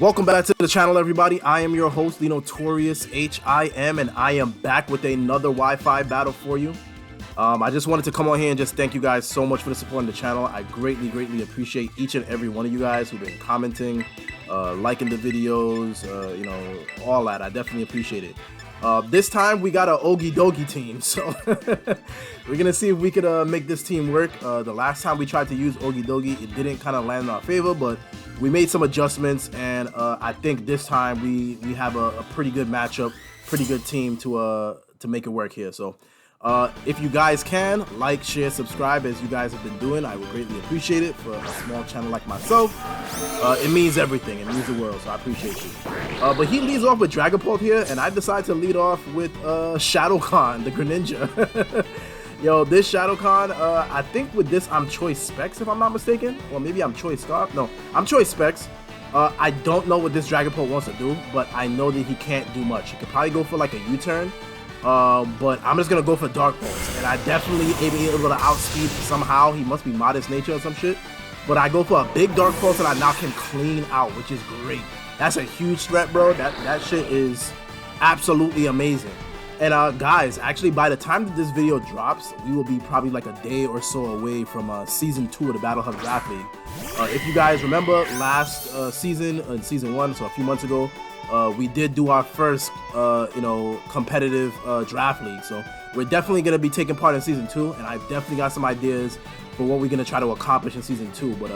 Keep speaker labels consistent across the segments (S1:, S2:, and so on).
S1: Welcome back to the channel, everybody. I am your host, the notorious H.I.M, and I am back with another Wi-Fi battle for you. I just wanted to come on here and just thank you guys so much for the support on the channel. I greatly appreciate each and every one of you guys who've been commenting, liking the videos, all that. I definitely appreciate it. This time we got an Okidogi team, so we're gonna see if we could make this team work. The last time we tried to use Okidogi, it didn't kind of land in our favor, but we made some adjustments, and I think this time we have a pretty good matchup, pretty good team to make it work here. So if you guys can like, share, subscribe as you guys have been doing, I would greatly appreciate it. For a small channel like myself, it means everything. It means the world, so I appreciate you. But he leads off with Dragapult here, and I decide to lead off with Shadowcon, the Greninja. Yo, this Shadowcon, I think with this I'm Choice Specs, if I'm not mistaken. Or maybe I'm Choice Scarf. No, I'm Choice Specs. I don't know what this Dragapult wants to do, but I know that he can't do much. He could probably go for like a U-turn. But I'm just gonna go for Dark Pulse, and I definitely able to outspeed somehow. He must be modest nature or some shit. But I go for a big Dark Pulse and I knock him clean out, which is great. That's a huge threat, bro. That shit is absolutely amazing. And guys, actually by the time that this video drops, we will be probably like a day or so away from season 2 of the Battle Hub Draft League. If you guys remember last season, in season 1, so a few months ago, we did do our first competitive draft league. So we're definitely going to be taking part in season 2, and I've definitely got some ideas for what we're going to try to accomplish in season 2. But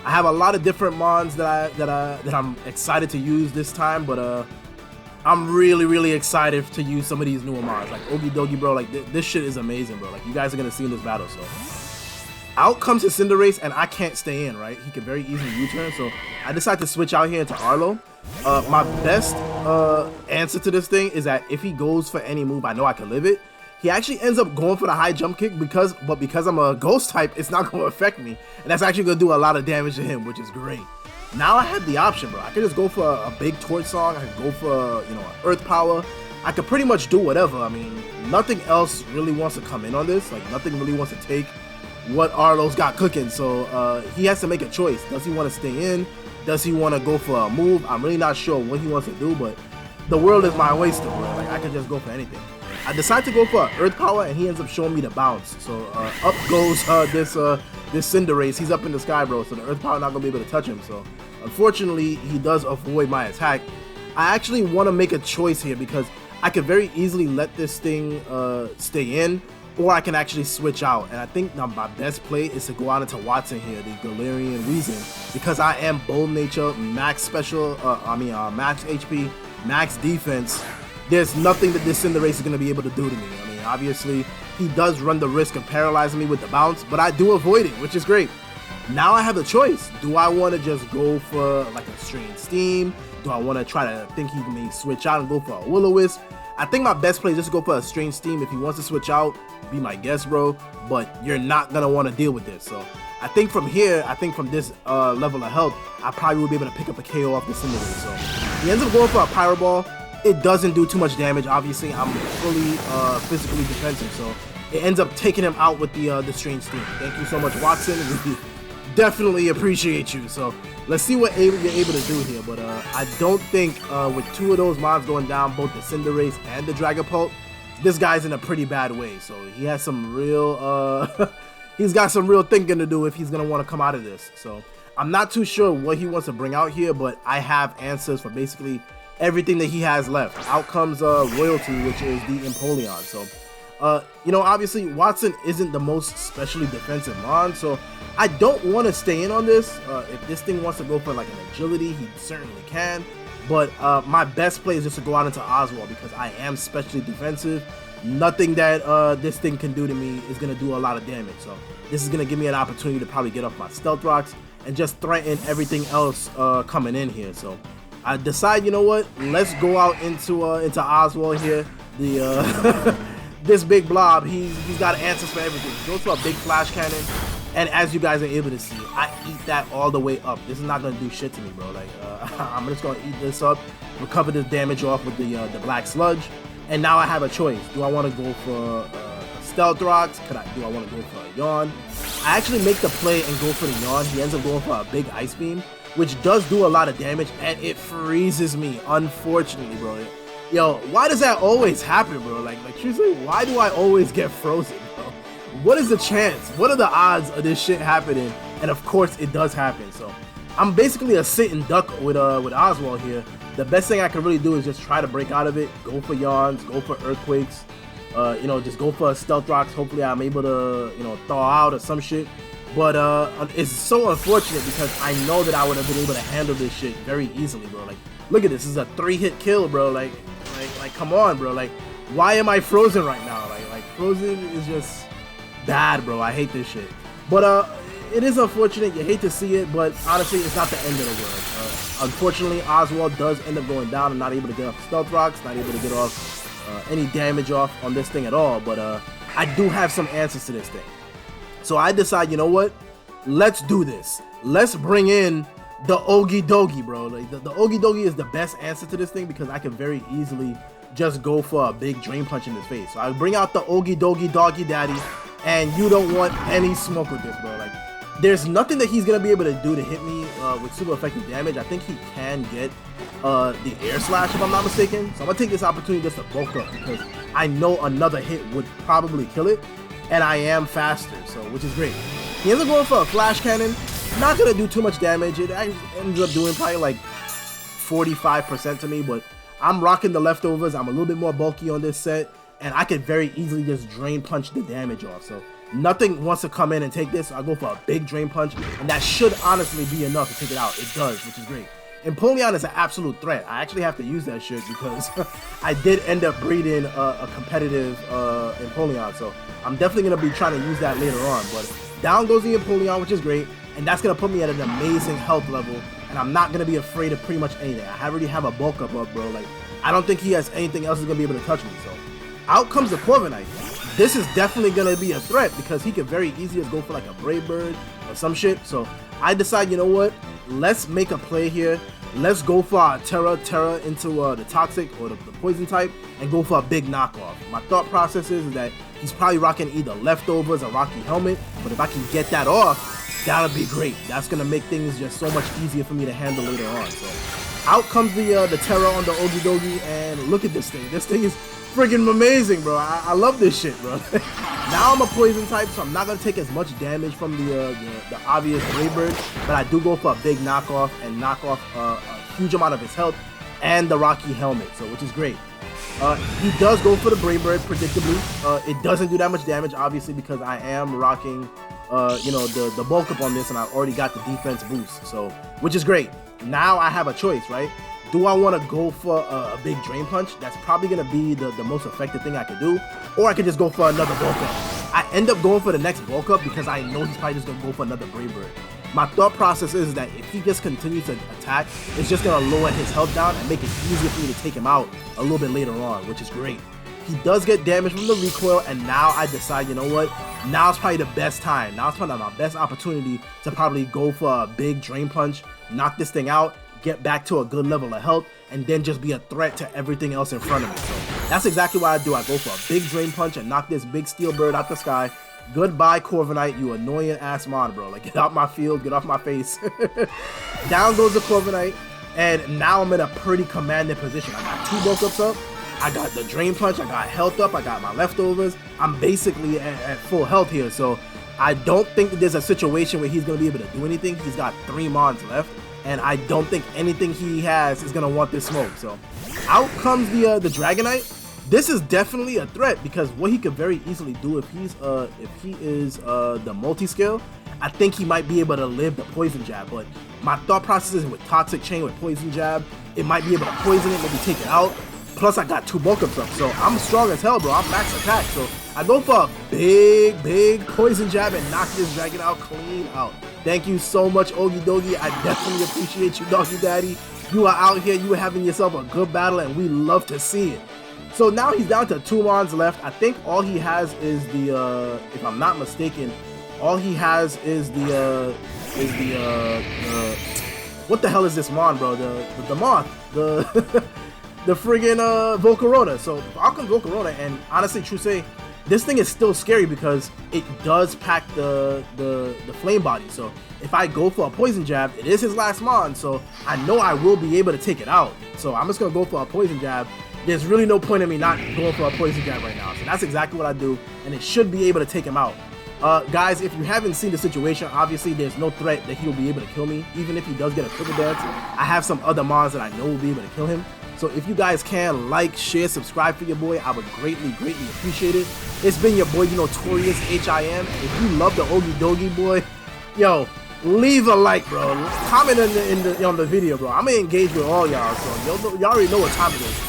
S1: I have a lot of different mons that I'm excited to use this time, but I'm really excited to use some of these newer mons like Okidogi, bro. Like this shit is amazing, bro. Like you guys are going to see in this battle. So out comes his Cinderace, and I can't stay in, right? He can very easily U-turn, so I decide to switch out here into Arlo. My best answer to this thing is that if he goes for any move, I know I can live it. He actually ends up going for the high jump kick because I'm a ghost type, it's not going to affect me, and that's actually going to do a lot of damage to him, which is great. Now I have the option, bro. I could just go for a big Torch Song. I could go for an Earth Power. I could pretty much do whatever. I mean, nothing else really wants to come in on this. Like nothing really wants to take what Arlo's got cooking, so he has to make a choice. Does he want to stay in? Does he want to go for a move? I'm really not sure what he wants to do, but the world is my oyster, bro. Like I can just go for anything. I decide to go for Earth Power, and he ends up showing me the bounce. So up goes this Cinderace. He's up in the sky, bro, so the Earth Power not gonna be able to touch him. So unfortunately, he does avoid my attack. I actually want to make a choice here because I could very easily let this thing stay in, or I can actually switch out. And I think now my best play is to go out into Watson here, the Galarian Weezing, because I am Bold Nature, max special, max HP, max defense. There's nothing that this Cinderace is going to be able to do to me. I mean, obviously, he does run the risk of paralyzing me with the bounce, but I do avoid it, which is great. Now I have a choice. Do I want to just go for like a Strange Steam? Do I want to try to think he may switch out and go for a Will-O-Wisp? I think my best play is just to go for a Strange Steam. If he wants to switch out, be my guest, bro, but you're not going to want to deal with this. So I think from here, from this level of health, I probably will be able to pick up a KO off the Cinderace. So he ends up going for a Pyro Ball. It doesn't do too much damage. Obviously, I'm fully physically defensive, so it ends up taking him out with the Strange Steam. Thank you so much, Watson. We definitely appreciate you. So let's see what you're able to do here. But I don't think with two of those mons going down, both the Cinderace and the Dragapult, this guy's in a pretty bad way. So he has some real he's got some real thinking to do if he's gonna want to come out of this. So I'm not too sure what he wants to bring out here, but I have answers for basically everything that he has left. Out comes Royalty, which is the Empoleon. So obviously Watson isn't the most specially defensive mon, so I don't want to stay in on this. If this thing wants to go for like an agility, he certainly can, but my best play is just to go out into Oswal because I am specially defensive. Nothing that this thing can do to me is going to do a lot of damage, so this is going to give me an opportunity to probably get off my Stealth Rocks and just threaten everything else coming in here. So I decide, you know what, let's go out into Oswal here. The this big blob, he's got answers for everything. He goes for a big Flash Cannon, and as you guys are able to see, I eat that all the way up. This is not gonna do shit to me, bro. Like I'm just gonna eat this up, recover this damage off with the Black Sludge, and now I have a choice. Do I want to go for Stealth Rocks? Do I want to go for a Yawn? I actually make the play and go for the Yawn. He ends up going for a big Ice Beam. which does do a lot of damage, and it freezes me, unfortunately, bro. Yo, why does that always happen, bro? Like seriously, why do I always get frozen, bro? What is the chance? What are the odds of this shit happening? And of course, it does happen. So I'm basically a sitting duck with Oswal here. The best thing I can really do is just try to break out of it, go for yawns, go for earthquakes, you know, just go for stealth rocks. Hopefully I'm able to, you know, thaw out or some shit. But it's so unfortunate because I know that I would have been able to handle this shit very easily, bro. Like, look at this. This is a 3-hit kill, bro. Like, come on, bro. Like, why am I frozen right now? Like frozen is just bad, bro. I hate this shit. But it is unfortunate. You hate to see it, but honestly, it's not the end of the world. Unfortunately, Oswald does end up going down and not able to get off stealth rocks, not able to get off any damage off on this thing at all. But I do have some answers to this thing. So I decide, you know what? Let's do this. Let's bring in the Okidogi, bro. Like the Okidogi is the best answer to this thing because I can very easily just go for a big drain punch in his face. So I bring out the Okidogi Doggy Daddy, and you don't want any smoke with this, bro. Like, there's nothing that he's gonna be able to do to hit me with super effective damage. I think he can get the air slash if I'm not mistaken. So I'm gonna take this opportunity just to bulk up because I know another hit would probably kill it, and I am faster, so which is great. He ends up going for a flash cannon. Not gonna do too much damage. It ends up doing probably like 45% to me, but I'm rocking the leftovers. I'm a little bit more bulky on this set, and I could very easily just drain punch the damage off. So nothing wants to come in and take this. So I go for a big drain punch, and that should honestly be enough to take it out. It does, which is great. Empoleon is an absolute threat. I actually have to use that shit because I did end up breeding a competitive Empoleon, so I'm definitely going to be trying to use that later on. But down goes the Empoleon, which is great, and that's going to put me at an amazing health level, and I'm not going to be afraid of pretty much anything. I already have a bulk up, bro. Like, I don't think he has anything else that's going to be able to touch me, so out comes the Korvite. This is definitely going to be a threat because he could very easily just go for like a Brave Bird or some shit. So I decide, you know what? Let's make a play here. Let's go for our Terra into the Toxic or the Poison type and go for a big knockoff. My thought process is that he's probably rocking either leftovers or Rocky Helmet, but if I can get that off, that'll be great. That's going to make things just so much easier for me to handle later on. So out comes the Terra on the Okidogi, and look at this thing. This thing is friggin' amazing, bro. I love this shit, bro. Now I'm a poison type, so I'm not gonna take as much damage from the obvious Brave Bird, but I do go for a big knockoff and knock off a huge amount of his health and the Rocky Helmet, so which is great. He does go for the Brave Bird, predictably. It doesn't do that much damage, obviously, because I am rocking, you know, the bulk up on this, and I've already got the defense boost, so which is great. Now I have a choice, right? Do I want to go for a big drain punch? That's probably going to be the most effective thing I could do. Or I could just go for another bulk up. I end up going for the next bulk up because I know he's probably just going to go for another Brave Bird. My thought process is that if he just continues to attack, it's just going to lower his health down and make it easier for me to take him out a little bit later on, which is great. He does get damage from the recoil, and now I decide, you know what? Now it's probably the best time. Now it's probably my best opportunity to probably go for a big drain punch, knock this thing out, get back to a good level of health, and then just be a threat to everything else in front of me. So that's exactly what I do. I go for a big drain punch and knock this big steel bird out the sky. Goodbye, Korvite, you annoying ass mon, bro. Like, get out my field, get off my face. Down goes the Korvite, and now I'm in a pretty commanding position. I got 2 bulk ups up, I got the drain punch, I got health up, I got my leftovers. I'm basically at full health here, so I don't think that there's a situation where he's going to be able to do anything. He's got 3 mons left, and I don't think anything he has is going to want this smoke. So out comes the Dragonite. This is definitely a threat because what he could very easily do if he is the multi-scale, I think he might be able to live the poison jab. But my thought process is with Toxic Chain with poison jab, it might be able to poison it, maybe take it out. Plus I got 2 bulk ups up, so I'm strong as hell, bro. I'm max attack, so I go for a big poison jab and knock this dragon out clean out. Thank you so much, Okidogi. I definitely appreciate you, Doggy Daddy. You are out here, you are having yourself a good battle, and we love to see it. So now he's down to 2 mons left. I think all he has is the, if I'm not mistaken, all he has is the what the hell is this mon, bro? The moth, the friggin' Volcarona. So out comes Volcarona, and honestly, true say, this thing is still scary because it does pack the flame body. So if I go for a poison jab, it is his last mon, so I know I will be able to take it out. So I'm just gonna go for a poison jab. There's really no point in me not going for a poison jab right now. So that's exactly what I do, and it should be able to take him out. Guys, if you haven't seen the situation, obviously there's no threat that he'll be able to kill me. Even if he does get a triple dance, I have some other mons that I know will be able to kill him. So if you guys can like, share, subscribe for your boy, I would greatly appreciate it. It's been your boy, Notorious H.I.M. If you love the Okidogi, boy, yo, leave a like, bro. Comment on the video, bro. I'm gonna engage with all y'all, so y'all already know what time it is.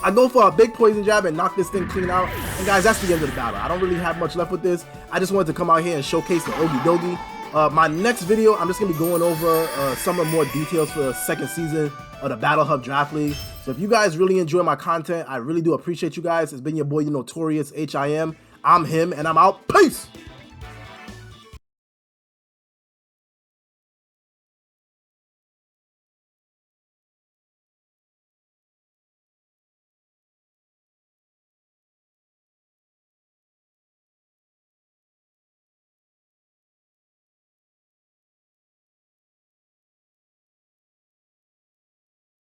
S1: I go for a big poison jab and knock this thing clean out. And guys, that's the end of the battle. I don't really have much left with this. I just wanted to come out here and showcase the Okidogi. My next video, I'm just going to be going over some of more details for the second season of the Battle Hub Draft League. So if you guys really enjoy my content, I really do appreciate you guys. It's been your boy, Notorious H.I.M. I'm him, and I'm out. Peace!